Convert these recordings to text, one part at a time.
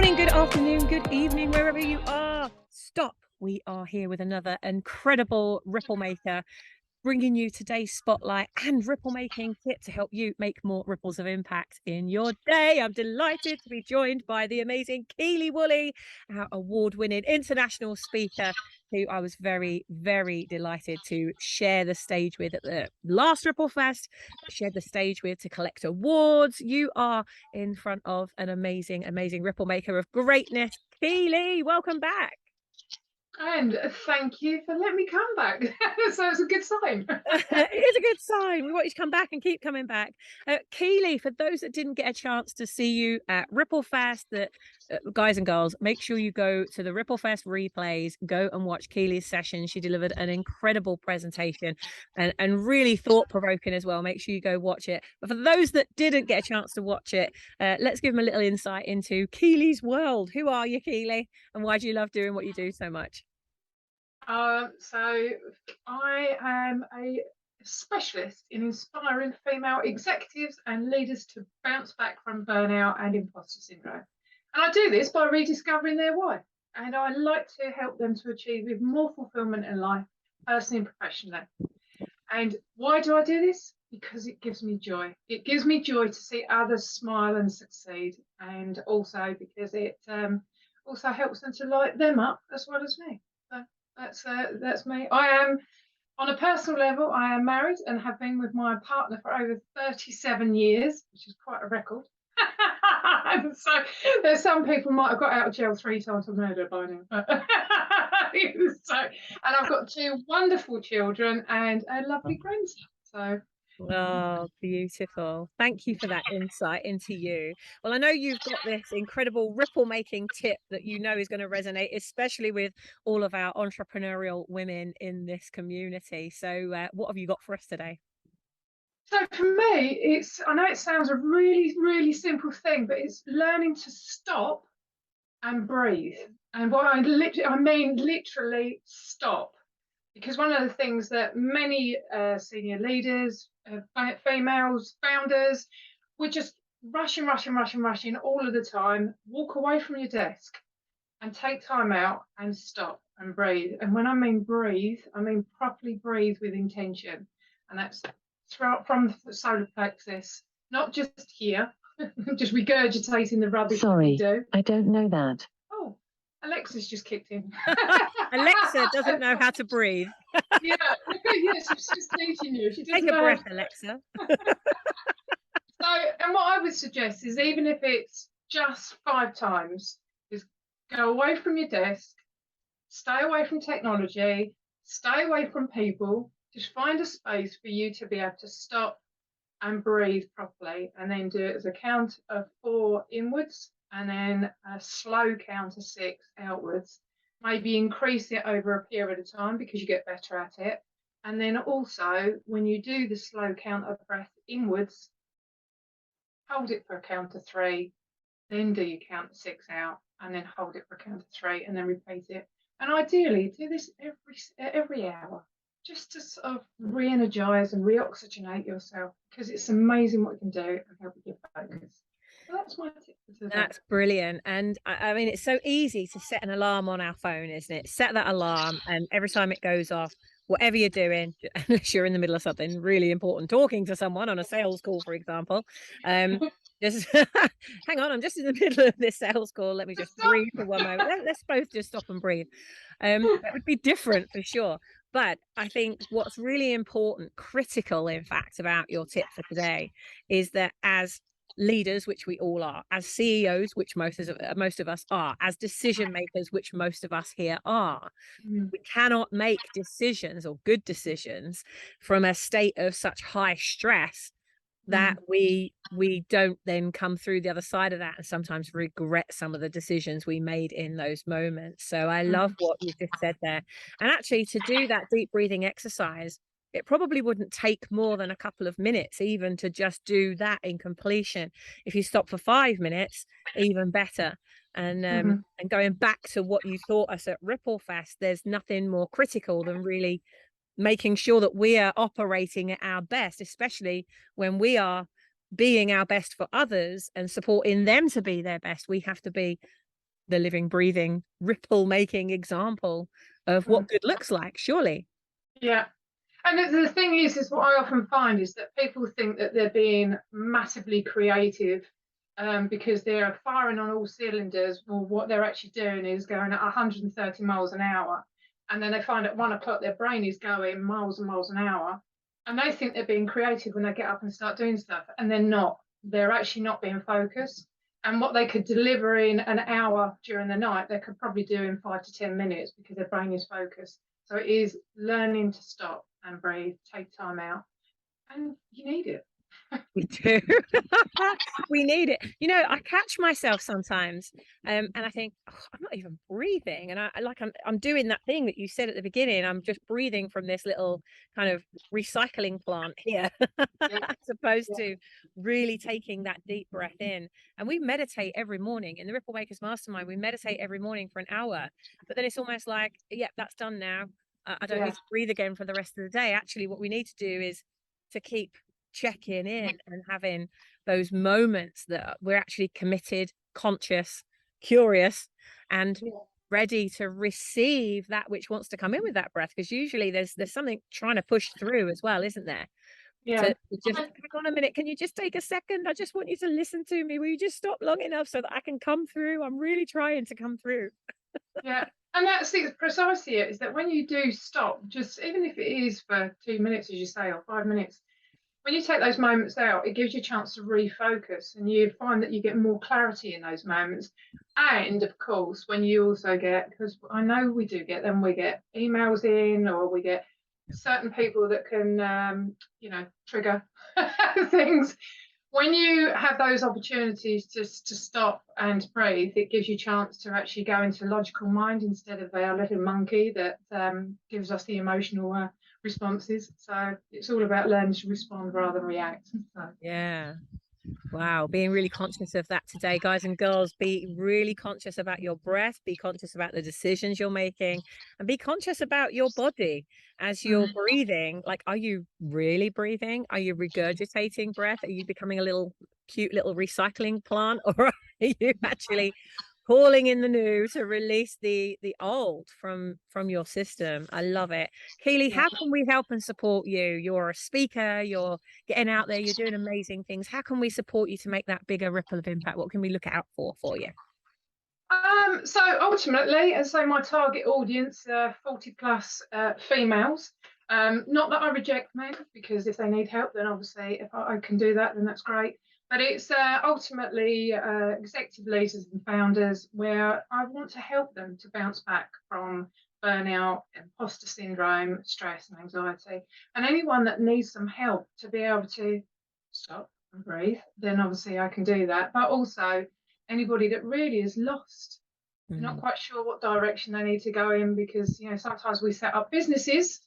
morning, good afternoon, good evening, wherever you are. Stop. We are here with another incredible ripple maker, bringing you today's spotlight and ripple making tip to help you make more ripples of impact in your day. I'm delighted to be joined by the amazing Keely Woolley, our award-winning international speaker, who I was very, very delighted to share the stage with at the last Ripple Fest, shared the stage with to collect awards. You are in front of an amazing, amazing ripple maker of greatness. Keely, welcome back. And thank you for letting me come back. So it's a good sign. It is a good sign. We want you to come back and keep coming back. Keely, for those that didn't get a chance to see you at Ripple Fest, guys and girls, make sure you go to the Ripple Fest replays, go and watch Keely's session. She delivered an incredible presentation and really thought-provoking as well. Make sure you go watch it. But for those that didn't get a chance to watch it, let's give them a little insight into Keely's world. Who are you, Keely? And why do you love doing what you do so much? So I am a specialist in inspiring female executives and leaders to bounce back from burnout and imposter syndrome. And I do this by rediscovering their why. And I like to help them to achieve even more fulfillment in life, personally and professionally. And why do I do this? Because it gives me joy. It gives me joy to see others smile and succeed. And also because it also helps them to light them up as well as me. That's me. I am, on a personal level, I am married and have been with my partner for over 37 years, which is quite a record. So there's some people might have got out of jail 3 times for murder by now. And I've got 2 wonderful children and a lovely grandson. So Oh, beautiful. Thank you for that insight into you. Well, I know you've got this incredible ripple making tip that you know is going to resonate, especially with all of our entrepreneurial women in this community. So what have you got for us today? So for me, I know it sounds a really, really simple thing, but it's learning to stop and breathe. And what I mean literally stop. Because one of the things that many senior leaders, females, founders, we're just rushing all of the time. Walk away from your desk and take time out and stop and breathe. And when I mean breathe, I mean properly breathe with intention. And that's from the solar plexus, not just here, just regurgitating the rubbish. Sorry, we do. I don't know that. Oh, Alexa's just kicked in. Alexa doesn't know how to breathe. Yeah, she's just teaching you. She Take a breath, Alexa. And what I would suggest is, even if it's just 5 times, is go away from your desk, stay away from technology, stay away from people, just find a space for you to be able to stop and breathe properly, and then do it as a count of 4 inwards and then a slow count of 6 outwards. Maybe increase it over a period of time because you get better at it. And then also, when you do the slow count of breath inwards, hold it for a count of 3, then do your count of 6 out, and then hold it for a count of 3, and then repeat it. And ideally, do this every hour, just to sort of re-energize and re-oxygenate yourself, because it's amazing what you can do and help you get focus. So that's my tip for today. That's brilliant. And I mean, it's so easy to set an alarm on our phone, isn't it? Set that alarm, and every time it goes off, whatever you're doing, unless you're in the middle of something really important, talking to someone on a sales call, for example, just hang on, I'm just in the middle of this sales call. Let me just breathe for one moment. Let's both just stop and breathe. That would be different for sure. But I think what's really important, critical, in fact, about your tip for today is that as leaders, which we all are, as CEOs, which most of us are, as decision makers, which most of us here are, we cannot make decisions or good decisions from a state of such high stress that we don't then come through the other side of that and sometimes regret some of the decisions we made in those moments. So I love what you just said there. And actually, to do that deep breathing exercise, it probably wouldn't take more than a couple of minutes even to just do that in completion. If you stop for 5 minutes, even better. And going back to what you taught us at Ripple Fest, there's nothing more critical than really making sure that we are operating at our best, especially when we are being our best for others and supporting them to be their best. We have to be the living, breathing, ripple making example of Mm. what good looks like, surely. Yeah. And the thing is what I often find is that people think that they're being massively creative because they're firing on all cylinders, or what they're actually doing is going at 130 miles an hour. And then they find at 1 o'clock their brain is going miles and miles an hour. And they think they're being creative when they get up and start doing stuff. And they're not. They're actually not being focused. And what they could deliver in an hour during the night, they could probably do in 5 to 10 minutes because their brain is focused. So it is learning to stop and breathe, take time out, and you need it. We do. We need it. You know, I catch myself sometimes, and I think, oh, I'm not even breathing, and I'm doing that thing that you said at the beginning. I'm just breathing from this little kind of recycling plant here, Yeah, as opposed yeah, to really taking that deep breath in. And we meditate every morning in the Ripple Makers Mastermind. We meditate every morning for an hour, but then it's almost like, yeah, that's done now. I don't need yeah, to breathe again for the rest of the day. Actually, what we need to do is to keep checking in and having those moments that we're actually committed, conscious, curious, and yeah, ready to receive that which wants to come in with that breath. Because usually there's something trying to push through as well, isn't there? yeah. To just hang on a minute. Can you just take a second? I just want you to listen to me. Will you just stop long enough so that I can come through? I'm really trying to come through. Yeah. And that's it, precisely it, is that when you do stop, just even if it is for 2 minutes, as you say, or 5 minutes, when you take those moments out, it gives you a chance to refocus, and you find that you get more clarity in those moments. And of course, when you also get, because I know we do get them, we get emails in, or we get certain people that can, trigger things. When you have those opportunities just to stop and breathe, it gives you a chance to actually go into logical mind instead of our little monkey that gives us the emotional responses. So it's all about learning to respond rather than react. So, Yeah. Wow, being really conscious of that today, guys and girls. Be really conscious about your breath, be conscious about the decisions you're making, and be conscious about your body as you're mm, breathing. Like, are you really breathing? Are you regurgitating breath? Are you becoming a little cute little recycling plant, or are you actually calling in the new to release the old from your system? I love it. Keely, yeah. how can we help and support you? You're a speaker, you're getting out there, you're doing amazing things. How can we support you to make that bigger ripple of impact? What can we look out for you? So ultimately, and so my target audience, 40 plus females. Not that I reject men, because if they need help, then obviously if I can do that, then that's great. But it's ultimately executive leaders and founders where I want to help them to bounce back from burnout, imposter syndrome, stress, and anxiety. And anyone that needs some help to be able to stop and breathe, then obviously I can do that. But also anybody that really is lost, not Mm. quite sure what direction they need to go in, because sometimes we set up businesses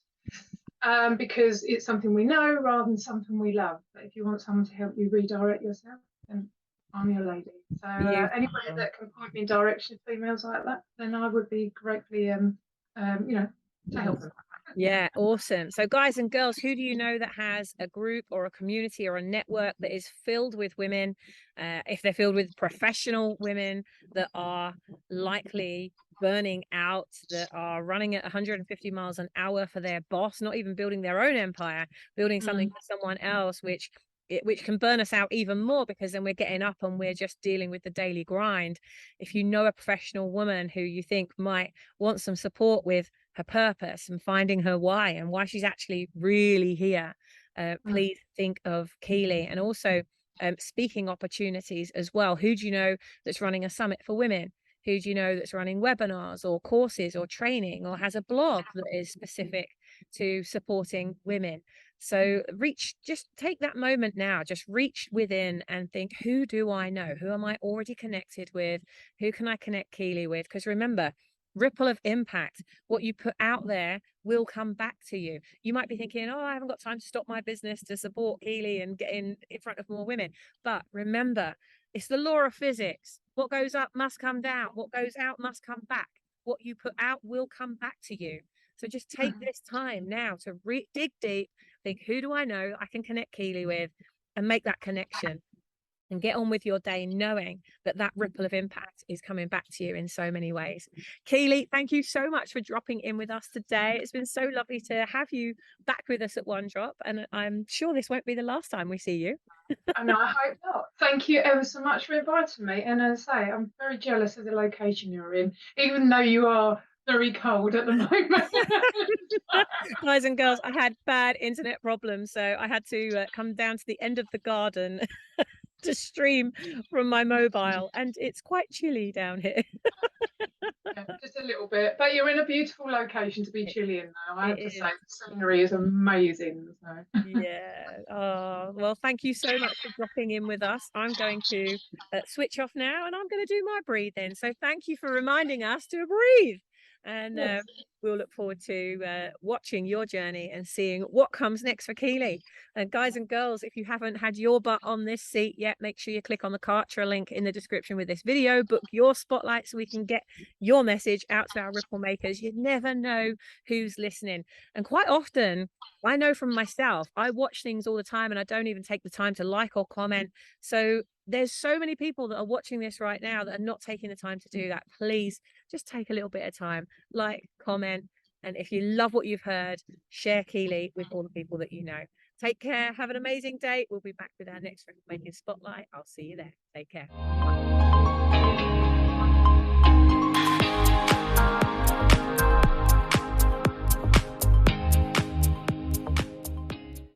because it's something we know rather than something we love. But if you want someone to help you redirect yourself, then I'm your lady. So anybody Beautiful. that can point me in direction of females like that, then I would be gratefully to help them. Yeah, awesome. So, guys and girls, who do you know that has a group or a community or a network that is filled with women? If they're filled with professional women that are likely burning out, that are running at 150 miles an hour for their boss, not even building their own empire, building something Mm. for someone else, which can burn us out even more, because then we're getting up and we're just dealing with the daily grind. If you know a professional woman who you think might want some support with her purpose and finding her why and why she's actually really here, Mm. please think of Keely. And also speaking opportunities as well. Who do you know that's running a summit for women? Who do you know that's running webinars or courses or training or has a blog that is specific to supporting women? So just take that moment now, just reach within and think, who do I know? Who am I already connected with? Who can I connect Keely with? Because remember, ripple of impact, what you put out there will come back to you. You might be thinking, oh, I haven't got time to stop my business to support Keely and get in front of more women. But remember, it's the law of physics. What goes up must come down. What goes out must come back. What you put out will come back to you. So just take Mm. this time now to dig deep, think, who do I know I can connect Keely with, and make that connection. and get on with your day knowing that that ripple of impact is coming back to you in so many ways. Keely, thank you so much for dropping in with us today. It's been so lovely to have you back with us at One Drop, and I'm sure this won't be the last time we see you. And I hope not. Thank you ever so much for inviting me. And as I say, I'm very jealous of the location you're in, even though you are very cold at the moment. Guys and girls, I had bad internet problems, so I had to come down to the end of the garden to stream from my mobile, and it's quite chilly down here. Yeah, just a little bit. But you're in a beautiful location to be It, chilly in now. I it have to say, is. the scenery is amazing. So. Yeah. Oh, well, thank you so much for dropping in with us. I'm going to switch off now and I'm going to do my breathing. So thank you for reminding us to breathe. And Yes. we'll look forward to watching your journey and seeing what comes next for Keely. And guys and girls, if you haven't had your butt on this seat yet, make sure you click on the Kartra link in the description with this video, book your spotlight so we can get your message out to our ripple makers. You never know who's listening. And quite often, I know from myself, I watch things all the time and I don't even take the time to like or comment. So there's so many people that are watching this right now that are not taking the time to do that. Please just take a little bit of time, like, comment. And if you love what you've heard, share Keely with all the people that you know. Take care. Have an amazing day. We'll be back with our next Making Spotlight. I'll see you there. Take care. Bye.